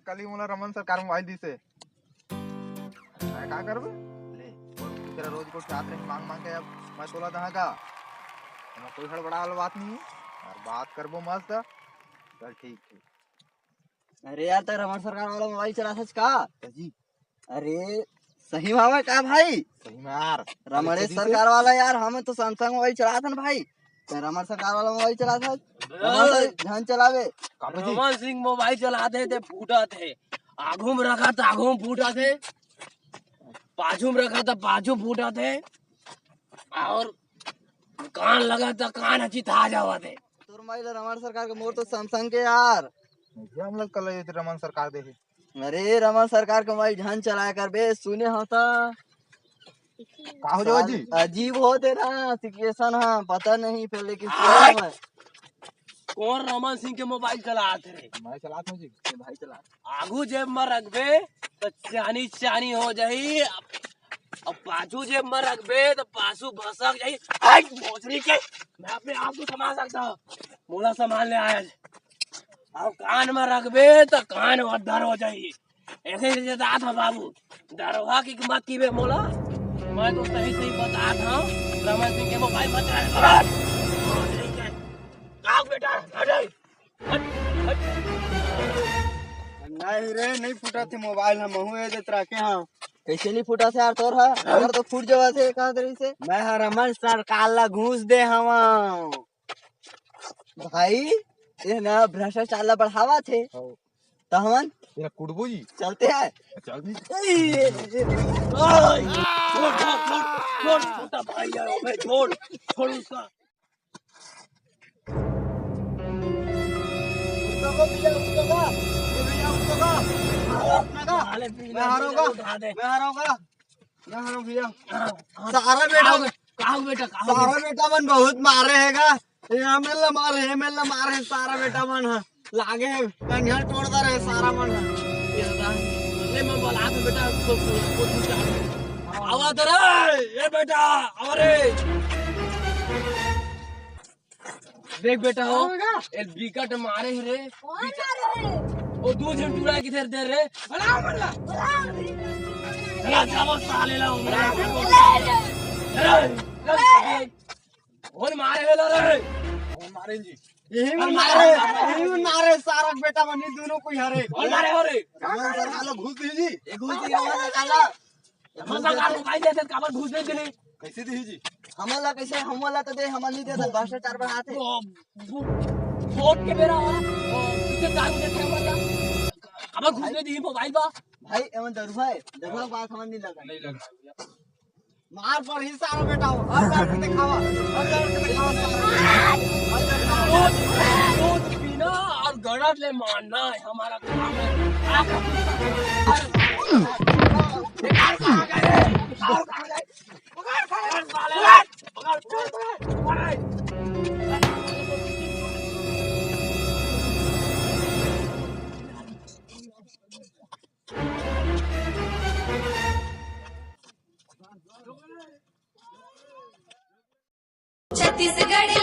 कल ही मोला रमन सरकार मोबाइल दी से मैं का करबे ले तेरा रोज को चाहत रही मांग मांग के अब मैं तोला दहा का मैं कोई हड़बड़ा वाला बात नहीं है और बात करबो मस्त चल ठीक है। अरे यार तेरा रमन सरकार वाला मोबाइल चला था का जी अरे सही मामा का भाई सही में यार रमन सरकार वाला यार हम तो सैमसंग मोबाइल चला था ना भाई तो रमन सरकार वाला मोबाइल चला था ध्यान चलावे रमन सिंह मोबाइल चलाते थे फूटा थे आगू में रखा था आगू में फूटा थे पाछू में रखा था पाछू फूटा थे और कान लगा था कान अच्छी था जावा थे तोर मोबाइल रमन सरकार के मोर तो सैमसंग के यार हम लोग कल रमन सरकार दे अरे रमन सरकार के मोबाइल ध्यान चलाया कर बे सुने होता का हो जाओ जी अजीब हो तेरा सिचुएशन हाँ पता नहीं फिर लेकिन कौन रमन सिंह के मोबाइल चलाते रे मैं चलाता हूँ जी भाई चला आगू जेब में रखबे तो चानी चानी हो जाई और पाछू जेब में रखबे तो पाछू भसक जाई हट भोसड़ी के मैं अपने आप को संभाल सकता हूँ मोला संभालने आया और कान में रखबे तो कान उधर हो जाई ऐसे ही बात है बाबू दरवा की मत की बे मोला मैं तो सही सही बता था रमन सिंह के मोबाइल बता बेटा नहीं रे नहीं फूटा थे मोबाइल हम हुए दे तरह के हाँ कैसे नहीं फूटा थे यार तोर है अगर तो फूट जावा थे कहा तरी से मैं रमन सरकार ला घूस दे हम भाई ये ना भ्रष्टाचार ला बढ़ावा थे तो हमन तेरा कुड़बू जी चलते हैं चल जी छोड़ छोटा भाई यार छोड़ उसका मैं हारूंगा सारा बेटा मन बहुत मारे हैगा एमएल मारे सारा बेटा मन लागे है कंघा तोड़ता रहे सारा मन ले मैं बोला के बेटा आवाज रे ए बेटा अरे देख बेटा हो एक विकेट मारे ही रे वो दो जन टूरा किधर दे रे बला बला चला जाओ साले ला और मारे वेला रे मारे जी यही में मारे सारा बेटा बनी दोनों कोई हरे और मारे हो रे सरकार घुस दी जी घुस दी काला हम सरकार मोबाइल देते काबर घुस नहीं देने कैसे दी जी हमला कैसे हमला तो दे हम नहीं देता भ्रष्टाचार बढ़ाते वोट के बेरा किसे दारू देते हमला काबर घुस नहीं दी मोबाइल बा भाई एवं दरुआ बात समझ नहीं लगा लगा मार पर ही सारा बेटा हो अब करके दिखावा दूध पीना और गड़त ले मारना है हमारा काम छत्तीसगढ़